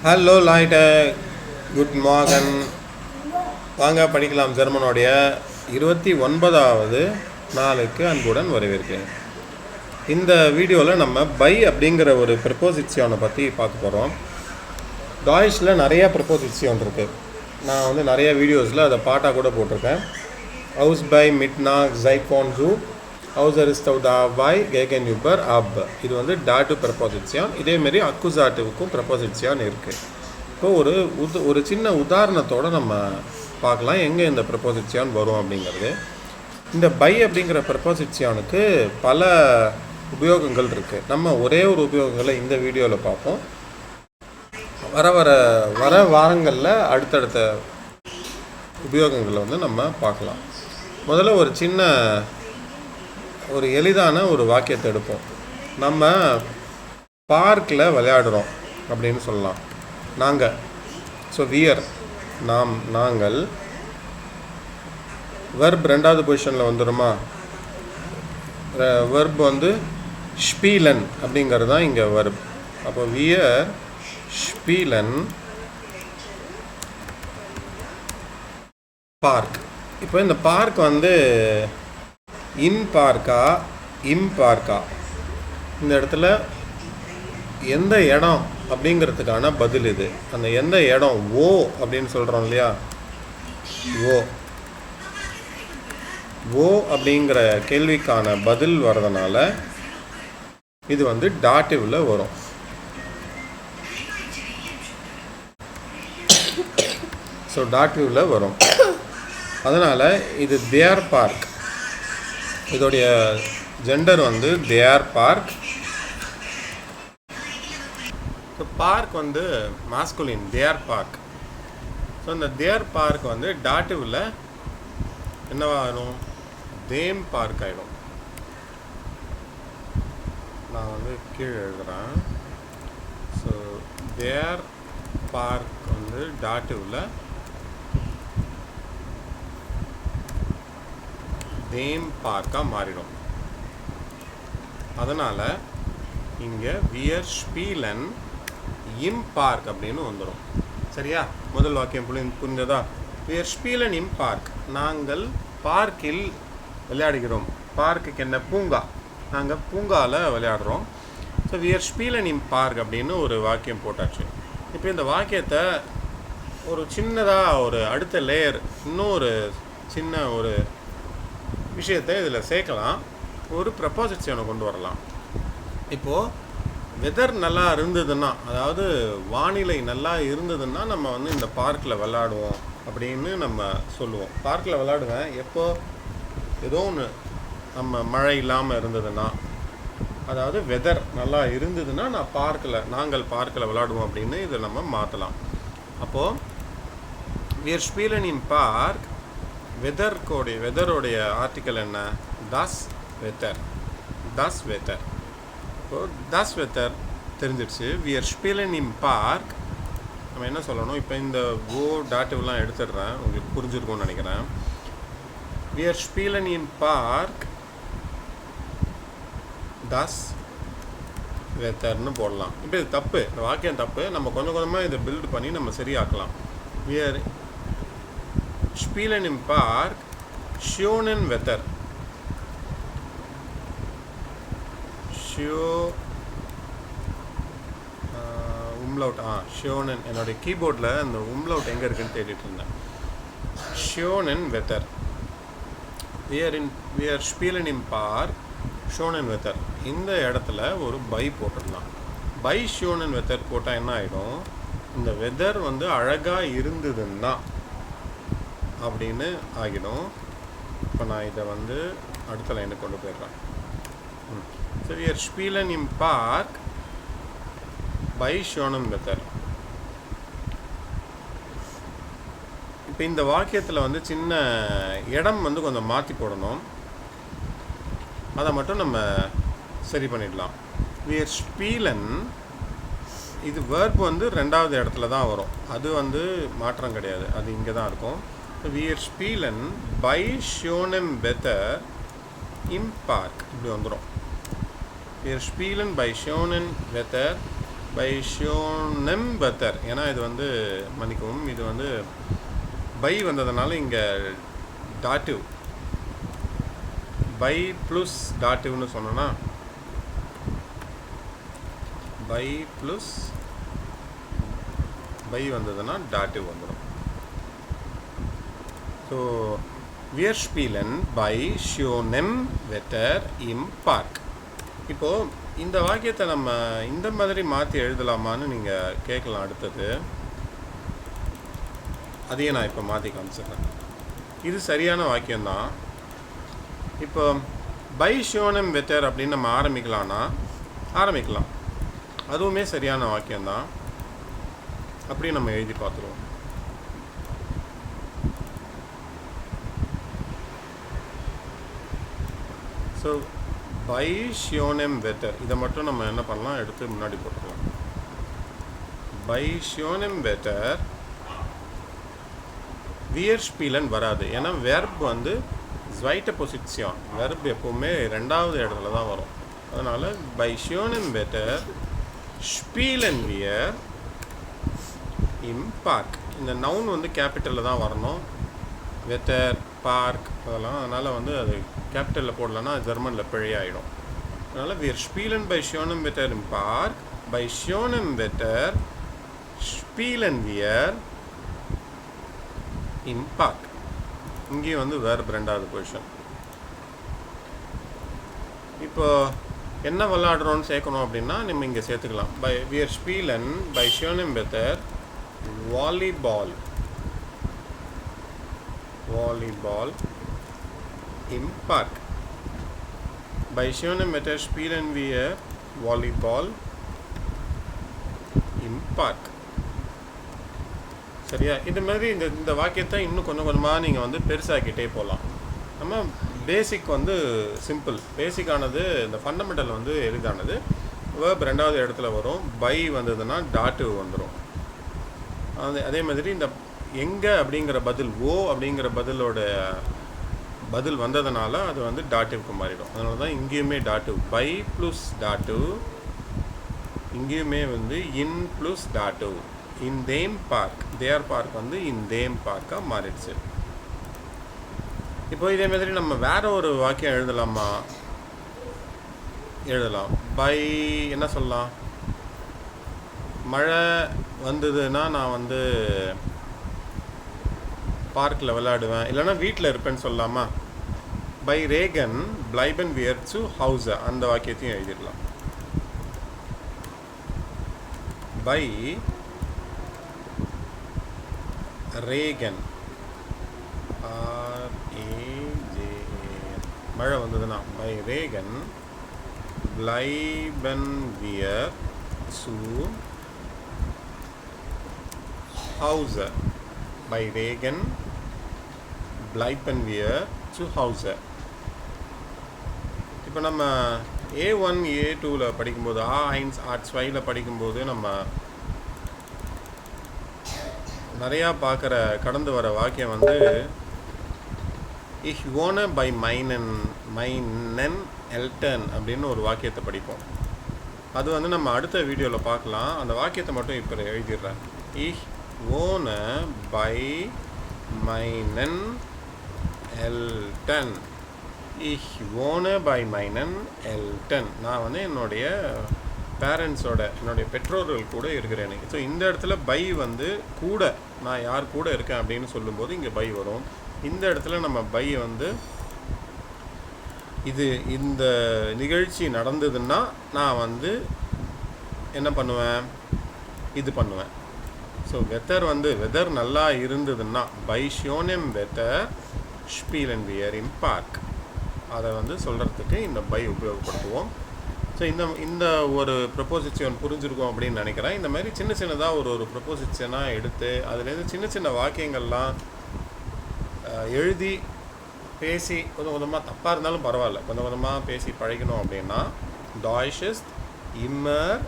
Hello லாய்ட good Morgan. வாங்க படிக்கலாம். ஜெர்மனோடைய 29வது நாளுக்கு அன்புடன் வரவேற்கிறேன். இந்த வீடியோவில் நம்ம பை அப்படிங்கிற ஒரு ப்ரிப்போசிஷனை பற்றி பார்க்க போகிறோம். டாய்ஷில் நிறையா ப்ரிப்போசிஷன் இருக்குது. நான் வந்து நிறைய வீடியோஸில் அதை பாட்டாக கூட போட்டிருக்கேன். ஹவுஸ் பை மிட்னா ஜைஃபோன் ஜூ ஹவுசர் இஸ்டவுதா பாய் கேகன் யூபர் அப். இது வந்து டாட்டு ப்ரப்போசிஷன். இதேமாரி அக்குசாட்டிவுக்கும் ப்ரப்போசிஷன் இருக்குது. இப்போ ஒரு சின்ன உதாரணத்தோடு நம்ம பார்க்கலாம் எங்கே இந்த ப்ரப்போசிஷன் வரும் அப்படிங்கிறது. இந்த பை அப்படிங்கிற ப்ரப்போசிஷனுக்கு பல உபயோகங்கள் இருக்குது. நம்ம ஒரே ஒரு உபயோகங்களை இந்த வீடியோவில் பார்ப்போம். வர வாரங்களில் அடுத்தடுத்த உபயோகங்களை வந்து நம்ம பார்க்கலாம். முதல்ல ஒரு எளிதான ஒரு வாக்கியத்தை எடுப்போம். நம்ம பார்க்கில் விளையாடுறோம் அப்படின்னு சொல்லலாம். நாங்கள், ஸோ வியர், நாங்கள். வெர்ப் ரெண்டாவது பொசிஷனில் வந்துடுமா? வெர்ப் வந்து ஸ்பீலன் அப்படிங்கிறது தான் இங்கே வெர்ப். அப்போ வியர் ஸ்பீலன் பார்க். இப்போ இந்த பார்க் வந்து இன் பார்க்கா இம் பார்க்கா, இந்த இடத்துல எந்த இடம் அப்படிங்கிறதுக்கான பதில் இது. அந்த எந்த இடம் ஓ அப்படின்னு சொல்கிறோம் இல்லையா, ஓ அப்படிங்கிற கேள்விக்கான பதில் வர்றதுனால இது வந்து டாட்டிவில் வரும். ஸோ டாட்டிவில் வரும். அதனால் இது தேர் பார்க். இதோடைய ஜெண்டர் வந்து தேர் பார்க். ஸோ பார்க் வந்து மாஸ்குலின், தேர் பார்க். ஸோ இந்த தேர் பார்க் வந்து டாட்டிவில் என்னவாகும்? தேம் பார்க் ஆகிடும். நான் வந்து கீழே எழுதுகிறேன். ஸோ தேர் பார்க் வந்து டாட்டிவில் தேம் பார்க்காக மாறிடும். அதனால் இங்கே வியர் ஸ்பீலன் இம் பார்க் அப்படின்னு வந்துடும். சரியா? முதல் வாக்கியம் புரிஞ்சதா? வியர் ஸ்பீலன் இம் பார்க், நாங்கள் பார்க்கில் விளையாடுகிறோம். பார்க்குக்கு என்ன? பூங்கா. நாங்கள் பூங்காவில் விளையாடுறோம். ஸோ வியர் ஸ்பீலன் இம் பார்க் அப்படின்னு ஒரு வாக்கியம் போட்டாச்சு. இப்போ இந்த வாக்கியத்தை ஒரு சின்னதாக ஒரு அடுத்த லேயர், இன்னும் ஒரு சின்ன ஒரு விஷயத்தை இதில் சேர்க்கலாம். ஒரு ப்ரப்போசிஷனை கொண்டு வரலாம். இப்போது வெதர் நல்லா இருந்ததுன்னா, அதாவது வானிலை நல்லா இருந்ததுன்னா நம்ம வந்து இந்த பார்க்கில் விளையாடுவோம் அப்படின்னு நம்ம சொல்லுவோம். பார்க்கில் விளையாடுவேன் எப்போ? ஏதோ ஒன்று நம்ம மழை இல்லாமல் இருந்ததுன்னா, அதாவது வெதர் நல்லா இருந்ததுன்னா நாங்கள் பார்க்கில் விளையாடுவோம் அப்படின்னு இதை நம்ம மாற்றலாம். அப்போது வியர் ஸ்பீலன் இன் பார்க், வெதரோடைய ஆர்டிக்கல் என்ன? தஸ் வெதர். இப்போ தஸ் வெதர் தெரிஞ்சிடுச்சு. வியர் ஸ்பீலன் இன் பார்க் நம்ம என்ன சொல்லணும்? இப்போ இந்த ஓ டாட்டிவ்லாம் எடுத்துடுறேன், உங்களுக்கு புரிஞ்சிருக்கும்னு நினைக்கிறேன். வியர் ஸ்பீலன் இன் பார்க் தஸ் வெதர்னு போடலாம். இப்போ இது தப்பு, இந்த வாக்கியம் தப்பு. நம்ம கொஞ்சம் கொஞ்சமாக இதை பில்டு பண்ணி நம்ம சரியாக்கலாம். வியர் ஸ்பீலன் இம் பார்க் ஷோனன் வெதர். உம்லவுட் ஷோனன். என்னுடைய கீபோர்டில் அந்த உம்லவுட் எங்கே இருக்குன்னு தேடிட்டு இருந்தேன். ஷோனன் வெதர். வியர் ஸ்பீலன் இம் பார்க் ஷோனன் வெதர். இந்த இடத்துல ஒரு பை போட்டுடலாம். பை ஷோனன் வெதர் போட்டால் என்ன ஆகிடும்? இந்த வெதர் வந்து அழகாக இருந்ததுன்னா அப்படின்னு ஆகிடும். இப்போ நான் இதை வந்து அடுத்த லைனுக்கு கொண்டு போயிடுறேன். ஸோ வியர் ஸ்பீலன் இம் பார்க் பை ஷோனன் வெதர். இப்போ இந்த வாக்கியத்தில் வந்து சின்ன இடம் வந்து கொஞ்சம் மாற்றி போடணும். அதை மட்டும் நம்ம சரி பண்ணிடலாம். வியர் ஸ்பீலன், இது வேர்ப் வந்து ரெண்டாவது இடத்துல தான் வரும். அது வந்து மாற்றம் கிடையாது, அது இங்கே தான் இருக்கும். வியர் ஸ்பீலன் பை ஷோனம் வெதர் இம் பார்க் இப்படி வந்துடும். வியர் ஸ்பீலன் பை ஷோனன் வெதர் பை ஷோனம் வெத்தர், ஏன்னா இது வந்து மன்னிக்கவும், இது வந்து பை வந்ததுனால இங்கே டாட்டிவ், பை ப்ளஸ் டாட்டிவ்னு சொன்னோன்னா பை ப்ளஸ் பை வந்ததுன்னா டாட்டிவ் வந்துடும். So wir spielen bei schönem Wetter im Park. இப்போது இந்த வாக்கியத்தை நம்ம இந்த மாதிரி மாற்றி எழுதலாமான்னு நீங்கள் கேட்கலாம். அடுத்தது அதையே நான் இப்போ மாற்றி காமிச்சிடுறேன். இது சரியான வாக்கியம்தான். இப்போ பை ஷோனம் வெத்தர் அப்படின்னு நம்ம ஆரம்பிக்கலாம். அதுவுமே சரியான வாக்கியம்தான். அப்படி நம்ம எழுதி பார்த்துருவோம். ஸோ பை ஷியோனம் வெட்டர் இதை மட்டும் நம்ம என்ன பண்ணலாம், எடுத்து முன்னாடி போட்டுக்கலாம். பை ஷியோனம் வெட்டர் வியர் ஸ்பீலன் வராது, ஏன்னா வெர்ப் வந்து ஸ்வைட்ட பொசிஷன், வெர்ப் எப்போவுமே ரெண்டாவது இடத்துல தான் வரும். அதனால் பை ஷியோனம் வெட்டர் ஸ்பீலன் வியர் இம் பார்க். இந்த நவுன் வந்து கேபிட்டலில் தான் வரணும், வெட்டர் பார்க் அதெல்லாம். அதனால் வந்து அது கேபிட்டலில் போடலன்னா ஜெர்மனில் பிழையாயிடும். அதனால் wir spielen bei schönem Wetter im Park. Bei schönem Wetter spielen wir im Park. இங்கேயும் வந்து verb ரெண்டாவது பொசிஷன். இப்போ என்ன விளையாடுறோன்னு சேர்க்கணும் அப்படின்னா நம்ம இங்கே சேர்த்துக்கலாம். wir spielen bei schönem Wetter Volleyball im Park. Bei schönem Wetter spielen wir Volleyball im Park. சரியா? இது மாதிரி இந்த வாக்கியத்தை இன்னும் கொஞ்சம் கொஞ்சமாக நீங்கள் வந்து பெருசாக்கிட்டே போகலாம். நம்ம பேசிக் வந்து சிம்பிள், பேசிக்கானது இந்த ஃபண்டமெண்டல் வந்து எளிதானது. வேர்ப் ரெண்டாவது இடத்துல வரும், பை வந்ததுன்னா டாட்டிவ் வந்துடும். அதே மாதிரி இந்த எங்கே அப்படிங்கிற பதில், ஓ அப்படிங்கிற பதில் வந்ததுனால அது வந்து டாட்டிவ்க்கு மாறிடும். அதனால தான் இங்கேயுமே டாட்டிவ், பை ப்ளஸ் டாட்டிவ், இங்கேயுமே வந்து இன் ப்ளஸ் டாட்டிவ். இன் தேம் பார்க், தேர் பார்க் வந்து இன் தேம் பார்க்காக மாறிடுச்சு. இப்போ இதே மாதிரி நம்ம வேற ஒரு வாக்கியம் எழுதலாம். பை என்ன சொல்லலாம், மழை வந்ததுன்னா நான் வந்து பார்க்கில் விளையாடுவேன், இல்லைனா வீட்டில் இருப்பேன்னு சொல்லலாமா? பை ரேகன் பிளைபன் வியர் டு ஹவுஸை, அந்த வாக்கியத்தையும் எழுதிடலாம். பை ரேகன் மழை வந்ததுன்னா பை ரேகன் பிளைபன் வியர் டு ஹவுஸை. Bei Regen bleiben wir zu Hause. இப்போ நம்ம A1 A2ல படிக்கும்போது, A1 A2ல படிக்கும்போது நம்ம நிறையா கடந்து வர வாக்கியம் வந்து Ich wohne bei meinen Eltern அப்படின்னு ஒரு வாக்கியத்தை படிப்போம். அது வந்து நம்ம அடுத்த வீடியோவில் பார்க்கலாம். அந்த வாக்கியத்தை மட்டும் இப்போ எழுதிடுறேன். Ich wohne bei meinen Eltern. Ich wohne bei meinen Eltern. நான் வந்து என்னுடைய பேரண்ட்ஸோட, என்னுடைய பெற்றோர்கள் கூட இருக்கிறேன். ஸோ இந்த இடத்துல பை வந்து கூட, நான் யார் கூட இருக்கேன் அப்படின்னு சொல்லும்போது இங்கே பை வரும். இந்த இடத்துல நம்ம பை வந்து இந்த நிகழ்ச்சி நடந்ததுன்னா நான் வந்து என்ன பண்ணுவேன், இது பண்ணுவேன். ஸோ வெதர் நல்லா இருந்ததுன்னா பை ஷோனம் வெதர் ஸ்பீலன் வியர் இம் பார்க், அதை வந்து சொல்கிறதுக்கு இந்த பை உபயோகப்படுத்துவோம். ஸோ இந்த ஒரு ப்ரொப்போசிஷன் புரிஞ்சிருக்கும் அப்படின்னு நினைக்கிறேன். இந்த மாதிரி சின்னதாக ஒரு ப்ரொப்போசிஷனாக எடுத்து அதுலேருந்து சின்ன வாக்கியங்கள்லாம் எழுதி பேசி கொஞ்சமாக தப்பாக இருந்தாலும் பரவாயில்ல, கொஞ்சமாக பேசி பழகணும் அப்படின்னா Deutsch ist immer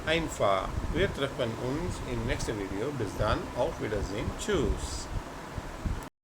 einfach. Wir treffen uns im nächsten Video. Bis dann, auf Wiedersehen. Tschüss.